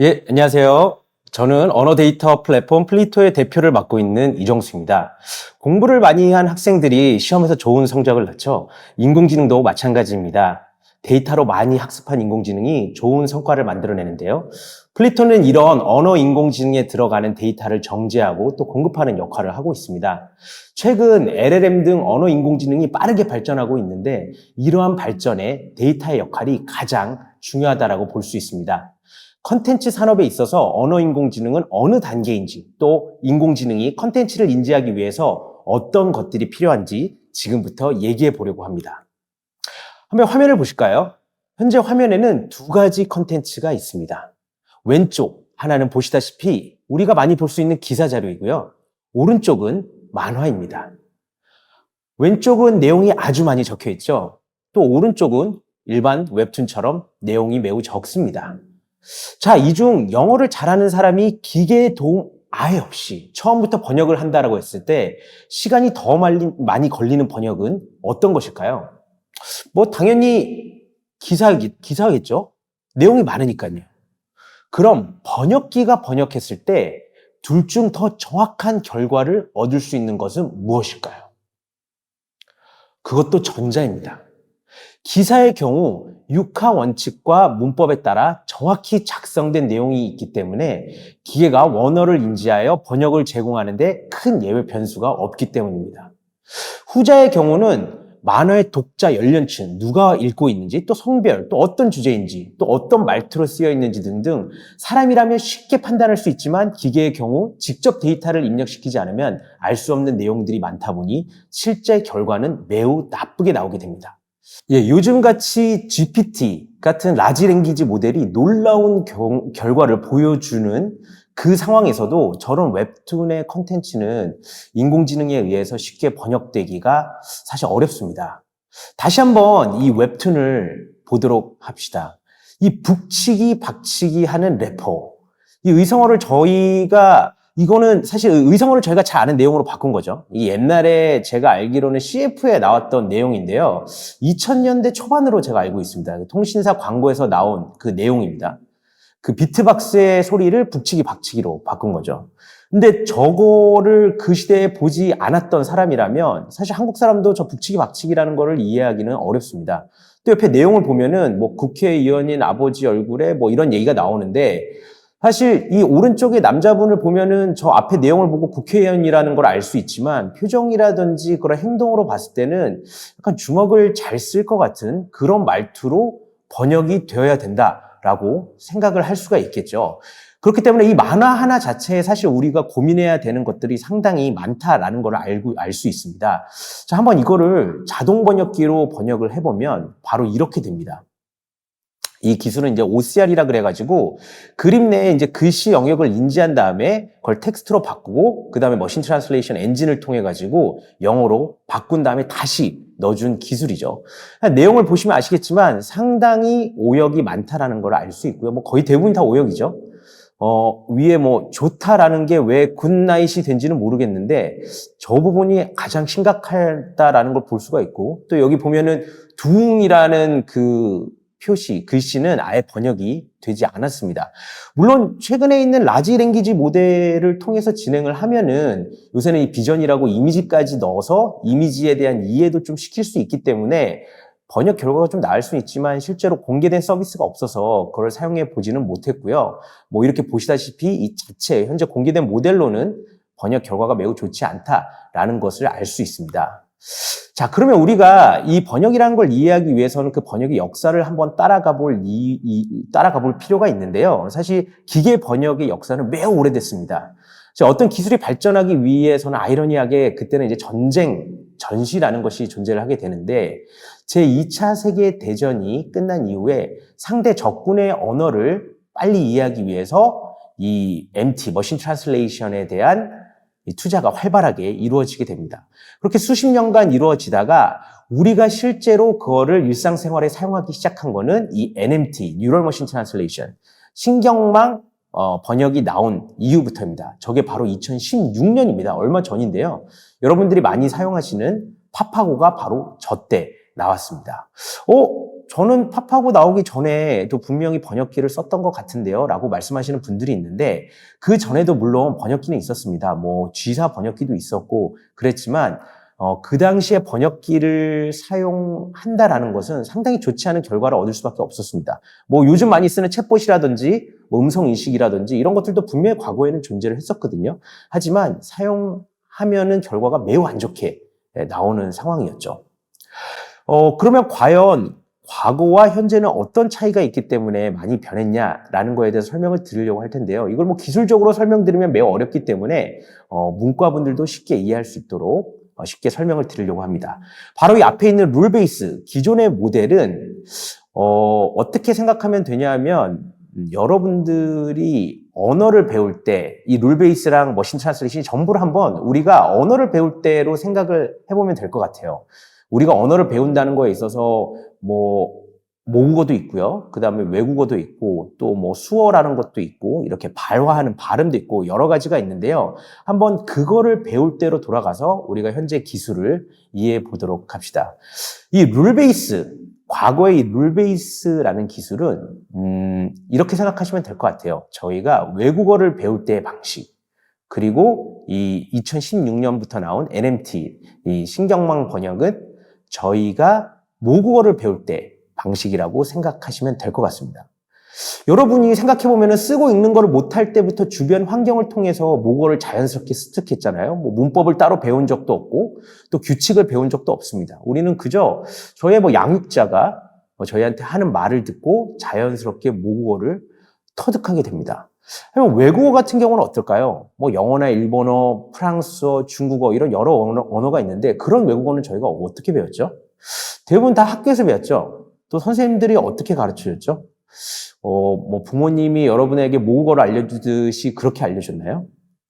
예, 안녕하세요. 저는 언어 데이터 플랫폼 플리토의 대표를 맡고 있는 이정수입니다. 공부를 많이 한 학생들이 시험에서 좋은 성적을 낳죠. 인공지능도 마찬가지입니다. 데이터로 많이 학습한 인공지능이 좋은 성과를 만들어내는데요. 플리토는 이런 언어 인공지능에 들어가는 데이터를 정제하고 또 공급하는 역할을 하고 있습니다. 최근 LLM 등 언어 인공지능이 빠르게 발전하고 있는데 이러한 발전에 데이터의 역할이 가장 중요하다고 볼 수 있습니다. 컨텐츠 산업에 있어서 언어 인공지능은 어느 단계인지 또 인공지능이 컨텐츠를 인지하기 위해서 어떤 것들이 필요한지 지금부터 얘기해 보려고 합니다. 한번 화면을 보실까요? 현재 화면에는 두 가지 컨텐츠가 있습니다. 왼쪽 하나는 보시다시피 우리가 많이 볼 수 있는 기사 자료이고요. 오른쪽은 만화입니다. 왼쪽은 내용이 아주 많이 적혀 있죠. 또 오른쪽은 일반 웹툰처럼 내용이 매우 적습니다. 자, 이 중 영어를 잘하는 사람이 기계의 도움 아예 없이 처음부터 번역을 한다라고 했을 때 시간이 더 많이 걸리는 번역은 어떤 것일까요? 당연히 기사겠죠? 내용이 많으니까요. 그럼 번역기가 번역했을 때 둘 중 더 정확한 결과를 얻을 수 있는 것은 무엇일까요? 그것도 전자입니다. 기사의 경우 육하 원칙과 문법에 따라 정확히 작성된 내용이 있기 때문에 기계가 원어를 인지하여 번역을 제공하는 데 큰 예외 변수가 없기 때문입니다. 후자의 경우는 만화의 독자 연령층, 누가 읽고 있는지, 또 성별, 또 어떤 주제인지, 또 어떤 말투로 쓰여 있는지 등등 사람이라면 쉽게 판단할 수 있지만 기계의 경우 직접 데이터를 입력시키지 않으면 알 수 없는 내용들이 많다 보니 실제 결과는 매우 나쁘게 나오게 됩니다. 예, 요즘같이 GPT 같은 라지 랭귀지 모델이 놀라운 결과를 보여주는 그 상황에서도 저런 웹툰의 컨텐츠는 인공지능에 의해서 쉽게 번역되기가 사실 어렵습니다. 다시 한번 이 웹툰을 보도록 합시다. 이 북치기 박치기 하는 래퍼, 이 의성어를 이거는 사실 의성어를 저희가 잘 아는 내용으로 바꾼 거죠. 이 옛날에 제가 알기로는 CF에 나왔던 내용인데요. 2000년대 초반으로 제가 알고 있습니다. 통신사 광고에서 나온 그 내용입니다. 그 비트박스의 소리를 북치기 박치기로 바꾼 거죠. 근데 저거를 그 시대에 보지 않았던 사람이라면 사실 한국 사람도 저 북치기 박치기라는 거를 이해하기는 어렵습니다. 또 옆에 내용을 보면은 국회의원인 아버지 얼굴에 이런 얘기가 나오는데 사실 이 오른쪽에 남자분을 보면은 저 앞에 내용을 보고 국회의원이라는 걸 알 수 있지만 표정이라든지 그런 행동으로 봤을 때는 약간 주먹을 잘 쓸 것 같은 그런 말투로 번역이 되어야 된다라고 생각을 할 수가 있겠죠. 그렇기 때문에 이 만화 하나 자체에 사실 우리가 고민해야 되는 것들이 상당히 많다라는 걸 알 수 있습니다. 자, 한번 이거를 자동 번역기로 번역을 해보면 바로 이렇게 됩니다. 이 기술은 이제 OCR이라 그래가지고 그림 내에 이제 글씨 영역을 인지한 다음에 그걸 텍스트로 바꾸고 그 다음에 머신 트랜슬레이션 엔진을 통해 가지고 영어로 바꾼 다음에 다시 넣어준 기술이죠. 내용을 보시면 아시겠지만 상당히 오역이 많다라는 걸 알 수 있고요. 거의 대부분 다 오역이죠. 위에 좋다라는 게 왜 굿나잇이 된지는 모르겠는데 저 부분이 가장 심각하다라는 걸 볼 수가 있고 또 여기 보면은 둥이라는 그 글씨는 아예 번역이 되지 않았습니다. 물론 최근에 있는 라지 랭귀지 모델을 통해서 진행을 하면은 요새는 이 비전이라고 이미지까지 넣어서 이미지에 대한 이해도 좀 시킬 수 있기 때문에 번역 결과가 좀 나을 수는 있지만 실제로 공개된 서비스가 없어서 그걸 사용해 보지는 못했고요. 이렇게 보시다시피 이 자체 현재 공개된 모델로는 번역 결과가 매우 좋지 않다라는 것을 알 수 있습니다. 자, 그러면 우리가 이 번역이라는 걸 이해하기 위해서는 그 번역의 역사를 한번 따라가 볼 필요가 있는데요. 사실 기계 번역의 역사는 매우 오래됐습니다. 어떤 기술이 발전하기 위해서는 아이러니하게 그때는 이제 전시라는 것이 존재를 하게 되는데 제2차 세계대전이 끝난 이후에 상대 적군의 언어를 빨리 이해하기 위해서 이 MT, 머신 트랜슬레이션에 대한 투자가 활발하게 이루어지게 됩니다. 그렇게 수십 년간 이루어지다가 우리가 실제로 그거를 일상생활에 사용하기 시작한 거는 이 NMT, Neural Machine Translation, 신경망 번역이 나온 이후부터입니다. 저게 바로 2016년입니다. 얼마 전인데요. 여러분들이 많이 사용하시는 파파고가 바로 저 때 나왔습니다. 저는 팝하고 나오기 전에도 분명히 번역기를 썼던 것 같은데요 라고 말씀하시는 분들이 있는데, 그 전에도 물론 번역기는 있었습니다. 뭐 G사 번역기도 있었고 그랬지만 그 당시에 번역기를 사용한다라는 것은 상당히 좋지 않은 결과를 얻을 수밖에 없었습니다. 뭐 요즘 많이 쓰는 챗봇이라든지 뭐 음성 인식이라든지 이런 것들도 분명히 과거에는 존재를 했었거든요. 하지만 사용하면은 결과가 매우 안 좋게 나오는 상황이었죠. 그러면 과연 과거와 현재는 어떤 차이가 있기 때문에 많이 변했냐라는 거에 대해서 설명을 드리려고 할 텐데요. 이걸 뭐 기술적으로 설명드리면 매우 어렵기 때문에 문과분들도 쉽게 이해할 수 있도록 쉽게 설명을 드리려고 합니다. 바로 이 앞에 있는 룰 베이스, 기존의 모델은 어떻게 생각하면 되냐면, 여러분들이 언어를 배울 때 이 룰 베이스랑 머신 트랜슬레이션이 전부를 한번 우리가 언어를 배울 때로 생각을 해보면 될 것 같아요. 우리가 언어를 배운다는 거에 있어서 뭐 모국어도 있고요. 그 다음에 외국어도 있고 또 뭐 수어라는 것도 있고 이렇게 발화하는 발음도 있고 여러 가지가 있는데요. 한번 그거를 배울 때로 돌아가서 우리가 현재 기술을 이해해 보도록 합시다. 이 룰베이스, 과거의 이 룰베이스라는 기술은 이렇게 생각하시면 될 것 같아요. 저희가 외국어를 배울 때의 방식, 그리고 이 2016년부터 나온 NMT, 이 신경망 번역은 저희가 모국어를 배울 때 방식이라고 생각하시면 될 것 같습니다. 여러분이 생각해보면 쓰고 읽는 거를 못할 때부터 주변 환경을 통해서 모국어를 자연스럽게 습득했잖아요. 뭐 문법을 따로 배운 적도 없고 또 규칙을 배운 적도 없습니다. 우리는 그저 저의 뭐 양육자가 저희한테 하는 말을 듣고 자연스럽게 모국어를 터득하게 됩니다. 하지만 외국어 같은 경우는 어떨까요? 뭐 영어나 일본어, 프랑스어, 중국어 이런 여러 언어가 있는데 그런 외국어는 저희가 어떻게 배웠죠? 대부분 다 학교에서 배웠죠. 또 선생님들이 어떻게 가르쳐줬죠? 뭐 부모님이 여러분에게 모국어를 알려주듯이 그렇게 알려줬나요?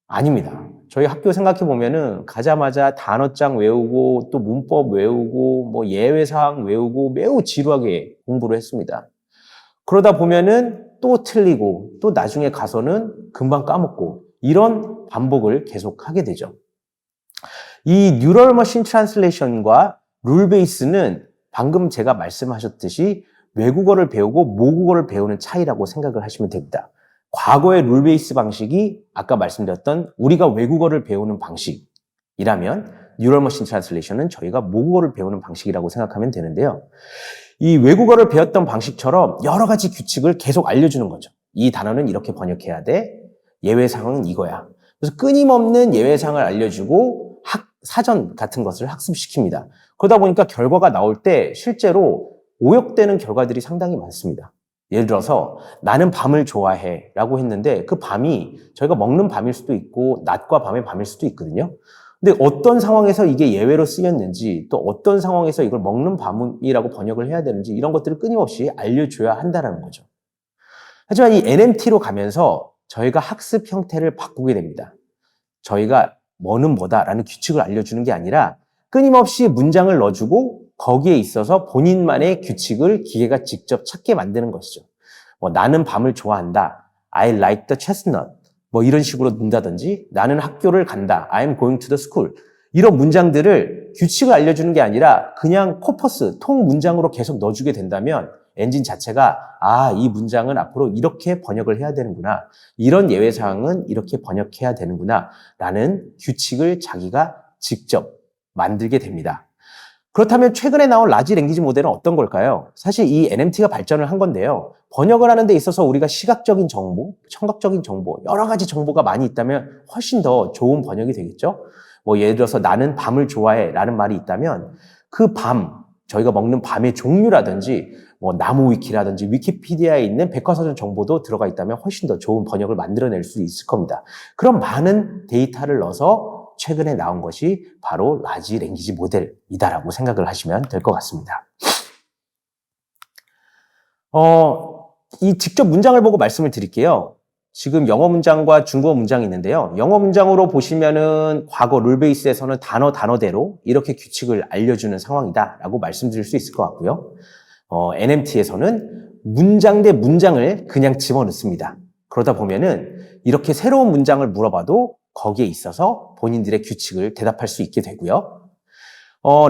아닙니다. 저희 학교 생각해 보면은 가자마자 단어장 외우고 또 문법 외우고 뭐 예외사항 외우고 매우 지루하게 공부를 했습니다. 그러다 보면은 또 틀리고 또 나중에 가서는 금방 까먹고 이런 반복을 계속 하게 되죠. 이 뉴럴 머신 트랜슬레이션과 룰 베이스는 방금 제가 말씀하셨듯이 외국어를 배우고 모국어를 배우는 차이라고 생각을 하시면 됩니다. 과거의 룰 베이스 방식이 아까 말씀드렸던 우리가 외국어를 배우는 방식이라면 뉴럴 머신 트랜슬레이션은 저희가 모국어를 배우는 방식이라고 생각하면 되는데요. 이 외국어를 배웠던 방식처럼 여러 가지 규칙을 계속 알려주는 거죠. 이 단어는 이렇게 번역해야 돼. 예외사항은 이거야. 그래서 끊임없는 예외사항을 알려주고 사전 같은 것을 학습시킵니다. 그러다 보니까 결과가 나올 때 실제로 오역되는 결과들이 상당히 많습니다. 예를 들어서 나는 밤을 좋아해 라고 했는데 그 밤이 저희가 먹는 밤일 수도 있고 낮과 밤의 밤일 수도 있거든요. 근데 어떤 상황에서 이게 예외로 쓰였는지 또 어떤 상황에서 이걸 먹는 밤이라고 번역을 해야 되는지 이런 것들을 끊임없이 알려줘야 한다는 거죠. 하지만 이 NMT로 가면서 저희가 학습 형태를 바꾸게 됩니다. 저희가 뭐는 뭐다라는 규칙을 알려주는 게 아니라 끊임없이 문장을 넣어주고 거기에 있어서 본인만의 규칙을 기계가 직접 찾게 만드는 것이죠. 뭐 나는 밤을 좋아한다. I like the chestnut. 뭐 이런 식으로 넣는다든지 나는 학교를 간다. I'm going to the school. 이런 문장들을 규칙을 알려주는 게 아니라 그냥 코퍼스, 통 문장으로 계속 넣어주게 된다면 엔진 자체가 이 문장은 앞으로 이렇게 번역을 해야 되는구나. 이런 예외사항은 이렇게 번역해야 되는구나. 라는 규칙을 자기가 직접 만들게 됩니다. 그렇다면 최근에 나온 라지 랭귀지 모델은 어떤 걸까요? 사실 이 NMT가 발전을 한 건데요. 번역을 하는 데 있어서 우리가 시각적인 정보, 청각적인 정보, 여러 가지 정보가 많이 있다면 훨씬 더 좋은 번역이 되겠죠? 뭐 예를 들어서 나는 밤을 좋아해 라는 말이 있다면 그 밤, 저희가 먹는 밤의 종류라든지 뭐 나무 위키라든지 위키피디아에 있는 백과사전 정보도 들어가 있다면 훨씬 더 좋은 번역을 만들어낼 수 있을 겁니다. 그런 많은 데이터를 넣어서 최근에 나온 것이 바로 라지 랭귀지 모델이다라고 생각을 하시면 될 것 같습니다. 이 직접 문장을 보고 말씀을 드릴게요. 지금 영어 문장과 중국어 문장이 있는데요. 영어 문장으로 보시면은 과거 룰 베이스에서는 단어대로 이렇게 규칙을 알려주는 상황이다라고 말씀드릴 수 있을 것 같고요. NMT에서는 문장 대 문장을 그냥 집어넣습니다. 그러다 보면은 이렇게 새로운 문장을 물어봐도 거기에 있어서 본인들의 규칙을 대답할 수 있게 되고요.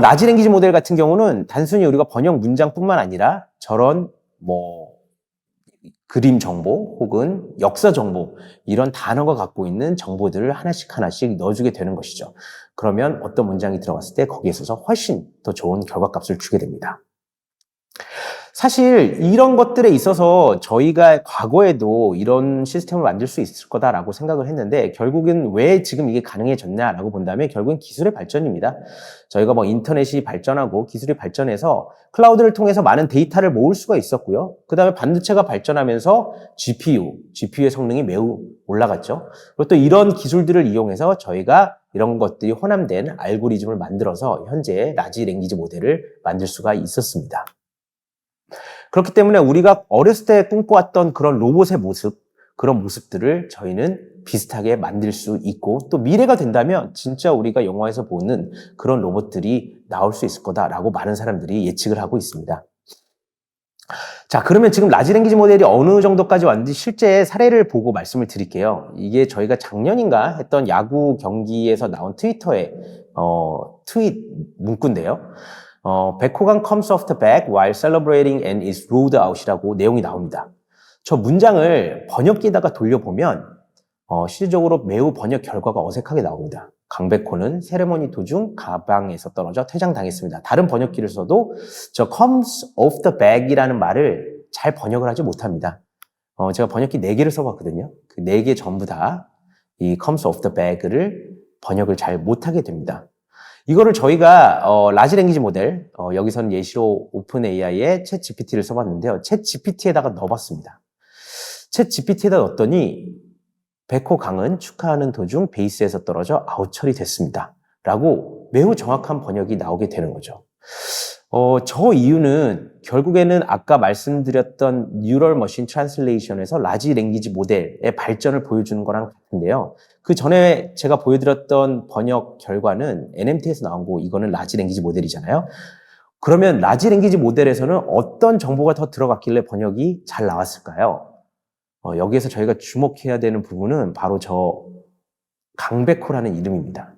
라지 랭귀지 모델 같은 경우는 단순히 우리가 번역 문장뿐만 아니라 저런 그림 정보 혹은 역사 정보 이런 단어가 갖고 있는 정보들을 하나씩 하나씩 넣어주게 되는 것이죠. 그러면 어떤 문장이 들어갔을 때 거기에 있어서 훨씬 더 좋은 결과값을 주게 됩니다. 사실 이런 것들에 있어서 저희가 과거에도 이런 시스템을 만들 수 있을 거다라고 생각을 했는데 결국은 왜 지금 이게 가능해졌냐라고 본다면 결국은 기술의 발전입니다. 저희가 인터넷이 발전하고 기술이 발전해서 클라우드를 통해서 많은 데이터를 모을 수가 있었고요. 그 다음에 반도체가 발전하면서 GPU의 성능이 매우 올라갔죠. 그리고 또 이런 기술들을 이용해서 저희가 이런 것들이 혼합된 알고리즘을 만들어서 현재 라지 랭귀지 모델을 만들 수가 있었습니다. 그렇기 때문에 우리가 어렸을 때 꿈꿔왔던 그런 로봇의 모습, 그런 모습들을 저희는 비슷하게 만들 수 있고 또 미래가 된다면 진짜 우리가 영화에서 보는 그런 로봇들이 나올 수 있을 거다라고 많은 사람들이 예측을 하고 있습니다. 자, 그러면 지금 라지 랭귀지 모델이 어느 정도까지 왔는지 실제 사례를 보고 말씀을 드릴게요. 이게 저희가 작년인가 했던 야구 경기에서 나온 트위터의 트윗 문구인데요. 백호강 comes off the bag while celebrating and is rolled out이라고 내용이 나옵니다. 저 문장을 번역기에다가 돌려보면 실질적으로 매우 번역 결과가 어색하게 나옵니다. 강백호는 세레머니 도중 가방에서 떨어져 퇴장당했습니다. 다른 번역기를 써도 저 comes off the bag이라는 말을 잘 번역을 하지 못합니다. 제가 번역기 4개를 써봤거든요. 그 4개 전부 다 이 comes off the bag를 번역을 잘 못하게 됩니다. 이거를 저희가 라지 랭귀지 모델, 여기서는 예시로 오픈 AI의 챗 GPT를 써봤는데요. 챗 GPT에다가 넣어봤습니다. 챗 GPT에다 넣었더니 백호 강은 축하하는 도중 베이스에서 떨어져 아웃 처리됐습니다. 라고 매우 정확한 번역이 나오게 되는 거죠. 저 이유는 결국에는 아까 말씀드렸던 뉴럴 머신 트랜슬레이션에서 라지 랭귀지 모델의 발전을 보여주는 거랑 같은데요. 그 전에 제가 보여드렸던 번역 결과는 NMT에서 나온 거, 이거는 라지 랭귀지 모델이잖아요. 그러면 라지 랭귀지 모델에서는 어떤 정보가 더 들어갔길래 번역이 잘 나왔을까요? 여기에서 저희가 주목해야 되는 부분은 바로 저 강백호라는 이름입니다.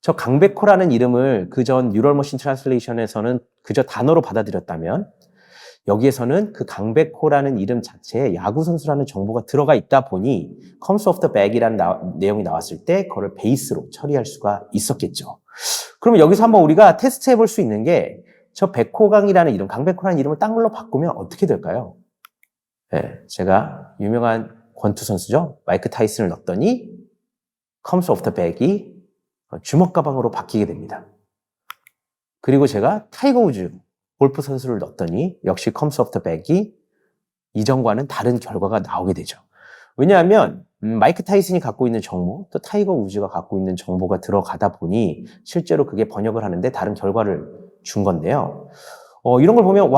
저 강백호라는 이름을 그전 뉴럴 머신 트랜슬레이션에서는 그저 단어로 받아들였다면 여기에서는 그 강백호라는 이름 자체에 야구 선수라는 정보가 들어가 있다 보니 comes off the bag이라는 내용이 나왔을 때 그걸 베이스로 처리할 수가 있었겠죠. 그러면 여기서 한번 우리가 테스트 해볼 수 있는 게 저 백호강이라는 이름, 강백호라는 이름을 딴 걸로 바꾸면 어떻게 될까요? 네, 제가 유명한 권투 선수죠. 마이크 타이슨을 넣었더니 comes off the bag이 주먹 가방으로 바뀌게 됩니다. 그리고 제가 타이거 우즈 골프 선수를 넣었더니 역시 comes off the bag이 이전과는 다른 결과가 나오게 되죠. 왜냐하면 마이크 타이슨이 갖고 있는 정보, 또 타이거 우즈가 갖고 있는 정보가 들어가다 보니 실제로 그게 번역을 하는데 다른 결과를 준 건데요. 이런 걸 보면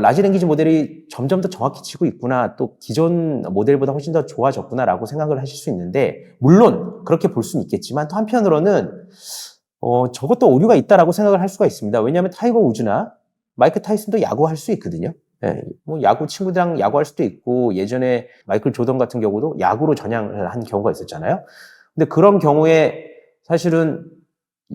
라지 랭귀지 모델이 점점 더 정확해지고 있구나, 또 기존 모델보다 훨씬 더 좋아졌구나라고 생각을 하실 수 있는데, 물론 그렇게 볼 수는 있겠지만 또 한편으로는 저것도 오류가 있다라고 생각을 할 수가 있습니다. 왜냐하면 타이거 우즈나 마이크 타이슨도 야구할 수 있거든요. 네, 야구 친구들이랑 야구할 수도 있고, 예전에 마이클 조던 같은 경우도 야구로 전향을 한 경우가 있었잖아요. 근데 그런 경우에 사실은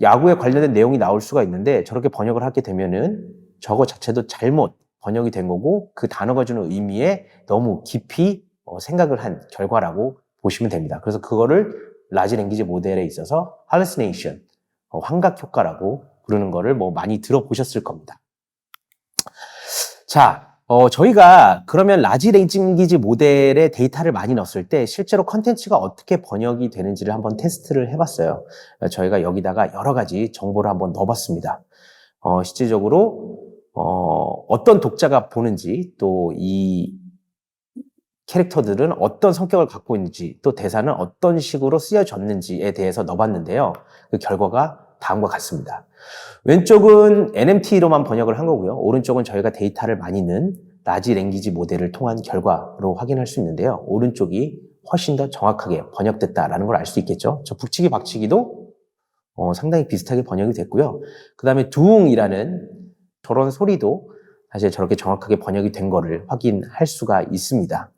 야구에 관련된 내용이 나올 수가 있는데 저렇게 번역을 하게 되면은 저거 자체도 잘못 번역이 된 거고 그 단어가 주는 의미에 너무 깊이 생각을 한 결과라고 보시면 됩니다. 그래서 그거를 라지 랭귀지 모델에 있어서 hallucination, 환각 효과라고 부르는 거를 많이 들어보셨을 겁니다. 자, 저희가 그러면 라지 랭귀지 모델의 데이터를 많이 넣었을 때 실제로 컨텐츠가 어떻게 번역이 되는지를 한번 테스트를 해봤어요. 저희가 여기다가 여러 가지 정보를 한번 넣어봤습니다. 실질적으로 어떤 독자가 보는지, 또 이 캐릭터들은 어떤 성격을 갖고 있는지, 또 대사는 어떤 식으로 쓰여졌는지에 대해서 넣어봤는데요. 그 결과가 다음과 같습니다. 왼쪽은 NMT로만 번역을 한 거고요. 오른쪽은 저희가 데이터를 많이 넣은 라지 랭귀지 모델을 통한 결과로 확인할 수 있는데요. 오른쪽이 훨씬 더 정확하게 번역됐다라는 걸 알 수 있겠죠. 저 북치기 박치기도 상당히 비슷하게 번역이 됐고요. 그 다음에 두웅이라는 저런 소리도 사실 저렇게 정확하게 번역이 된 거를 확인할 수가 있습니다.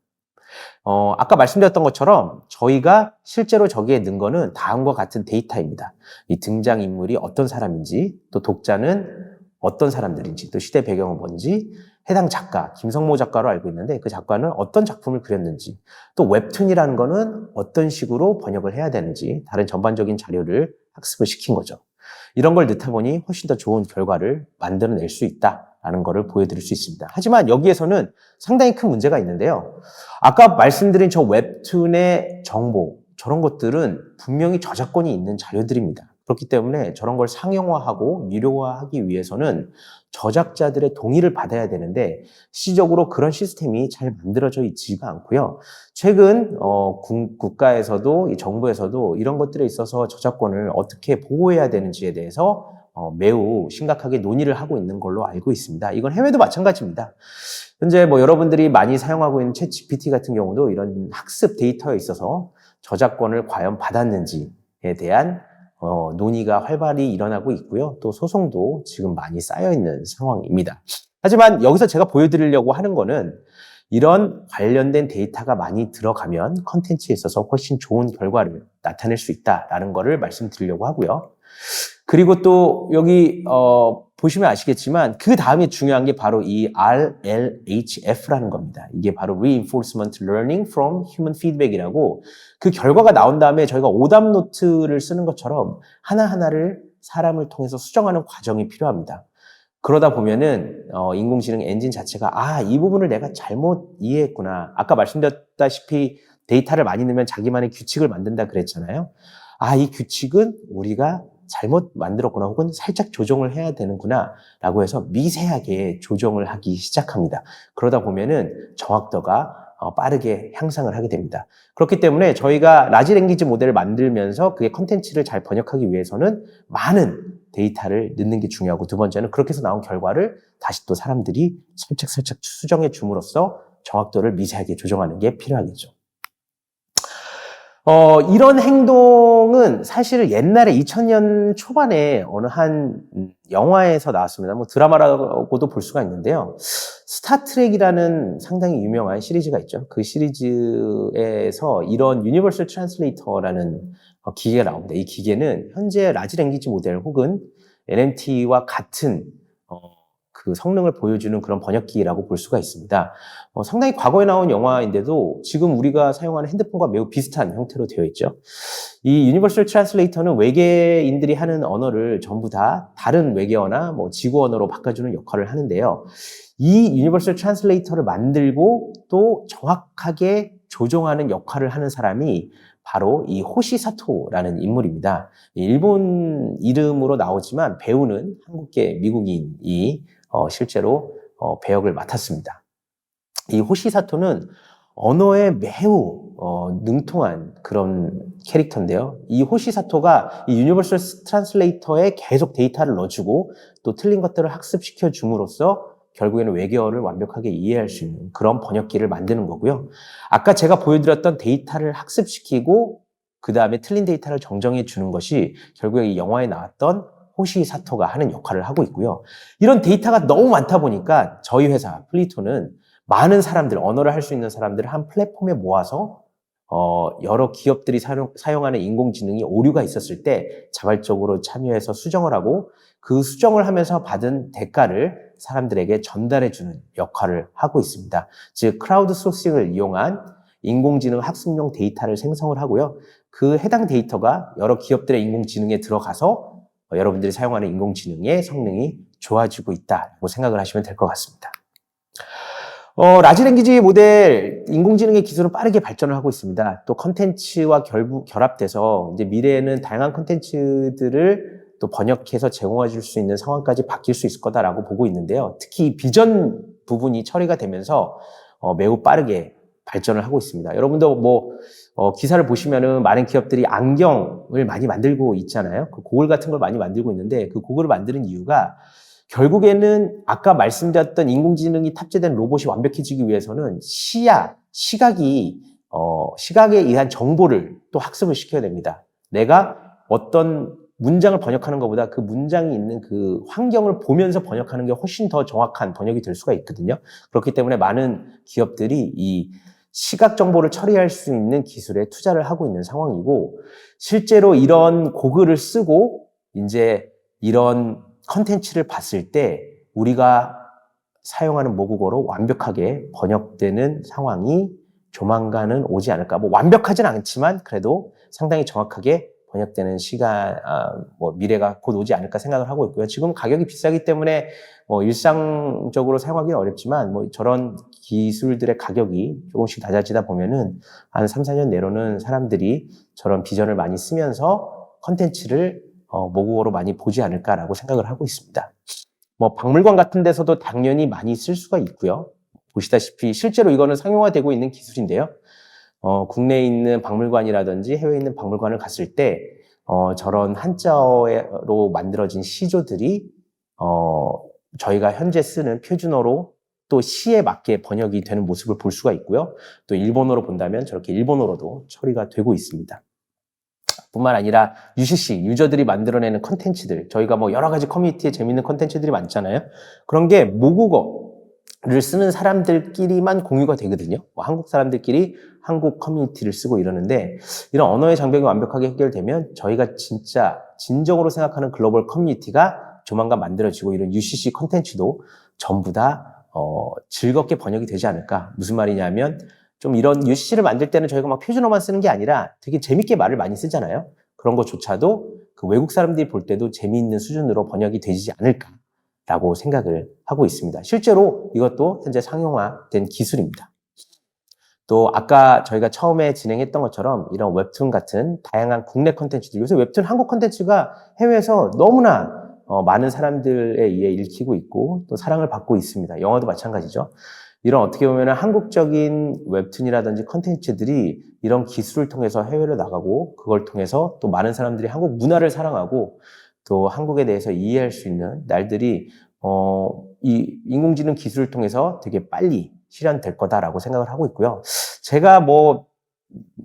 아까 말씀드렸던 것처럼 저희가 실제로 저기에 넣은 거는 다음과 같은 데이터입니다. 이 등장인물이 어떤 사람인지, 또 독자는 어떤 사람들인지, 또 시대 배경은 뭔지, 해당 작가, 김성모 작가로 알고 있는데 그 작가는 어떤 작품을 그렸는지, 또 웹툰이라는 거는 어떤 식으로 번역을 해야 되는지 다른 전반적인 자료를 학습을 시킨 거죠. 이런 걸 넣다 보니 훨씬 더 좋은 결과를 만들어낼 수 있다라는 거를 보여드릴 수 있습니다. 하지만 여기에서는 상당히 큰 문제가 있는데요. 아까 말씀드린 저 웹툰의 정보, 저런 것들은 분명히 저작권이 있는 자료들입니다. 그렇기 때문에 저런 걸 상용화하고 유료화하기 위해서는 저작자들의 동의를 받아야 되는데 실질적으로 그런 시스템이 잘 만들어져 있지가 않고요. 최근 국가에서도 이 정부에서도 이런 것들에 있어서 저작권을 어떻게 보호해야 되는지에 대해서 매우 심각하게 논의를 하고 있는 걸로 알고 있습니다. 이건 해외도 마찬가지입니다. 현재 여러분들이 많이 사용하고 있는 챗 GPT 같은 경우도 이런 학습 데이터에 있어서 저작권을 과연 받았는지에 대한 논의가 활발히 일어나고 있고요. 또 소송도 지금 많이 쌓여 있는 상황입니다. 하지만 여기서 제가 보여드리려고 하는 거는 이런 관련된 데이터가 많이 들어가면 컨텐츠에 있어서 훨씬 좋은 결과를 나타낼 수 있다라는 거를 말씀드리려고 하고요. 그리고 또 여기 보시면 아시겠지만 그 다음에 중요한 게 바로 이 RLHF라는 겁니다. 이게 바로 Reinforcement Learning from Human Feedback이라고 그 결과가 나온 다음에 저희가 오답 노트를 쓰는 것처럼 하나하나를 사람을 통해서 수정하는 과정이 필요합니다. 그러다 보면은 인공지능 엔진 자체가 이 부분을 내가 잘못 이해했구나. 아까 말씀드렸다시피 데이터를 많이 넣으면 자기만의 규칙을 만든다 그랬잖아요. 이 규칙은 우리가 잘못 만들었구나 혹은 살짝 조정을 해야 되는구나 라고 해서 미세하게 조정을 하기 시작합니다. 그러다 보면은 정확도가 빠르게 향상을 하게 됩니다. 그렇기 때문에 저희가 라지 랭귀지 모델을 만들면서 그의 컨텐츠를 잘 번역하기 위해서는 많은 데이터를 넣는 게 중요하고 두 번째는 그렇게 해서 나온 결과를 다시 또 사람들이 살짝 수정해 줌으로써 정확도를 미세하게 조정하는 게 필요하겠죠. 이런 행동은 사실 옛날에 2000년 초반에 어느 한 영화에서 나왔습니다. 드라마라고도 볼 수가 있는데요. 스타트rek이라는 상당히 유명한 시리즈가 있죠. 그 시리즈에서 이런 유니버설 트랜슬레이터라는 기계가 나옵니다. 이 기계는 현재 라지 랭귀지 모델 혹은 NMT와 같은 그 성능을 보여주는 그런 번역기라고 볼 수가 있습니다. 상당히 과거에 나온 영화인데도 지금 우리가 사용하는 핸드폰과 매우 비슷한 형태로 되어 있죠. 이 유니버설 트랜슬레이터는 외계인들이 하는 언어를 전부 다 다른 외계어나 지구 언어로 바꿔주는 역할을 하는데요. 이 유니버설 트랜슬레이터를 만들고 또 정확하게 조정하는 역할을 하는 사람이 바로 이 호시사토라는 인물입니다. 일본 이름으로 나오지만 배우는 한국계 미국인이 실제로 배역을 맡았습니다. 이 호시사토는 언어에 매우 능통한 그런 캐릭터인데요. 이 호시사토가 이 유니버설 트랜슬레이터에 계속 데이터를 넣어주고 또 틀린 것들을 학습시켜 줌으로써 결국에는 외계어를 완벽하게 이해할 수 있는 그런 번역기를 만드는 거고요. 아까 제가 보여드렸던 데이터를 학습시키고 그 다음에 틀린 데이터를 정정해 주는 것이 결국에 이 영화에 나왔던 호시사토가 하는 역할을 하고 있고요. 이런 데이터가 너무 많다 보니까 저희 회사 플리토는 많은 사람들, 언어를 할 수 있는 사람들을 한 플랫폼에 모아서 여러 기업들이 사용하는 인공지능이 오류가 있었을 때 자발적으로 참여해서 수정을 하고 그 수정을 하면서 받은 대가를 사람들에게 전달해주는 역할을 하고 있습니다. 즉 크라우드 소싱을 이용한 인공지능 학습용 데이터를 생성을 하고요. 그 해당 데이터가 여러 기업들의 인공지능에 들어가서 여러분들이 사용하는 인공지능의 성능이 좋아지고 있다고 생각을 하시면 될 것 같습니다. 라지 랭귀지 모델 인공지능의 기술은 빠르게 발전을 하고 있습니다. 또 컨텐츠와 결합돼서 이제 미래에는 다양한 컨텐츠들을 또 번역해서 제공해 줄 수 있는 상황까지 바뀔 수 있을 거다라고 보고 있는데요. 특히 비전 부분이 처리가 되면서 매우 빠르게 발전을 하도 있습니다. 여러분도 기사를 보시면은 많은 기업들이 안경을 많이 만들고 있잖아요. 그 고글 같은 걸 많이 만들고 있는데 그 고글을 만드는 이유가 결국에는 아까 말씀드렸던 인공지능이 탑재된 로봇이 완벽해지기 위해서는 시각에 의한 정보를 또 학습을 시켜야 됩니다. 내가 어떤 문장을 번역하는 것보다 그 문장이 있는 그 환경을 보면서 번역하는 게 훨씬 더 정확한 번역이 될 수가 있거든요. 그렇기 때문에 많은 기업들이 이 시각 정보를 처리할 수 있는 기술에 투자를 하고 있는 상황이고, 실제로 이런 고글을 쓰고 이제 이런 컨텐츠를 봤을 때 우리가 사용하는 모국어로 완벽하게 번역되는 상황이 조만간은 오지 않을까. 뭐 완벽하진 않지만 그래도 상당히 정확하게 번역되는 미래가 곧 오지 않을까 생각을 하고 있고요. 지금 가격이 비싸기 때문에 일상적으로 사용하기는 어렵지만 저런 기술들의 가격이 조금씩 낮아지다 보면은 한 3, 4년 내로는 사람들이 저런 비전을 많이 쓰면서 컨텐츠를 모국어로 많이 보지 않을까라고 생각을 하고 있습니다. 박물관 같은 데서도 당연히 많이 쓸 수가 있고요. 보시다시피 실제로 이거는 상용화되고 있는 기술인데요. 국내에 있는 박물관이라든지 해외에 있는 박물관을 갔을 때 저런 한자어로 만들어진 시조들이 저희가 현재 쓰는 표준어로 또 시에 맞게 번역이 되는 모습을 볼 수가 있고요. 또 일본어로 본다면 저렇게 일본어로도 처리가 되고 있습니다. 뿐만 아니라 UCC, 유저들이 만들어내는 컨텐츠들, 저희가 여러 가지 커뮤니티에 재밌는 컨텐츠들이 많잖아요. 그런 게 모국어를 쓰는 사람들끼리만 공유가 되거든요. 한국 사람들끼리 한국 커뮤니티를 쓰고 이러는데, 이런 언어의 장벽이 완벽하게 해결되면 저희가 진짜 진정으로 생각하는 글로벌 커뮤니티가 조만간 만들어지고, 이런 UCC 컨텐츠도 전부 다 즐겁게 번역이 되지 않을까. 무슨 말이냐면 좀 이런 UCC를 만들 때는 저희가 막 표준어만 쓰는 게 아니라 되게 재밌게 말을 많이 쓰잖아요. 그런 것조차도 그 외국 사람들이 볼 때도 재미있는 수준으로 번역이 되지 않을까라고 생각을 하고 있습니다. 실제로 이것도 현재 상용화된 기술입니다. 또 아까 저희가 처음에 진행했던 것처럼 이런 웹툰 같은 다양한 국내 컨텐츠들, 요새 웹툰 한국 컨텐츠가 해외에서 너무나 많은 사람들에 의해 읽히고 있고 또 사랑을 받고 있습니다. 영화도 마찬가지죠. 이런 어떻게 보면 한국적인 웹툰이라든지 컨텐츠들이 이런 기술을 통해서 해외로 나가고, 그걸 통해서 또 많은 사람들이 한국 문화를 사랑하고 또 한국에 대해서 이해할 수 있는 날들이 이 인공지능 기술을 통해서 되게 빨리 실현될 거다라고 생각을 하고 있고요. 제가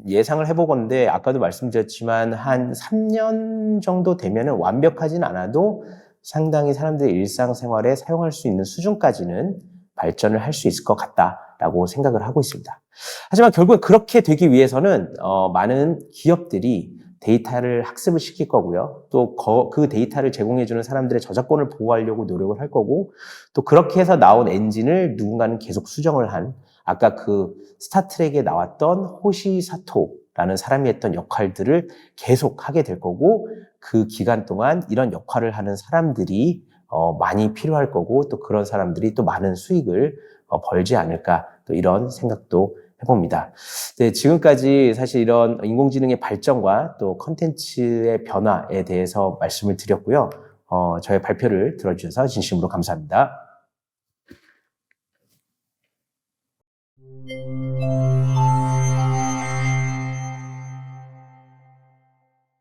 예상을 해보건데 아까도 말씀드렸지만 한 3년 정도 되면은 완벽하진 않아도 상당히 사람들의 일상생활에 사용할 수 있는 수준까지는 발전을 할 수 있을 것 같다라고 생각을 하고 있습니다. 하지만 결국에 그렇게 되기 위해서는 많은 기업들이 데이터를 학습을 시킬 거고요. 또 그 데이터를 제공해주는 사람들의 저작권을 보호하려고 노력을 할 거고, 또 그렇게 해서 나온 엔진을 누군가는 계속 수정을 한, 아까 그 스타트rek에 나왔던 호시사토라는 사람이 했던 역할들을 계속 하게 될 거고, 그 기간 동안 이런 역할을 하는 사람들이 많이 필요할 거고, 또 그런 사람들이 또 많은 수익을 벌지 않을까, 또 이런 생각도 해봅니다. 네, 지금까지 사실 이런 인공지능의 발전과 또 컨텐츠의 변화에 대해서 말씀을 드렸고요. 저의 발표를 들어주셔서 진심으로 감사합니다.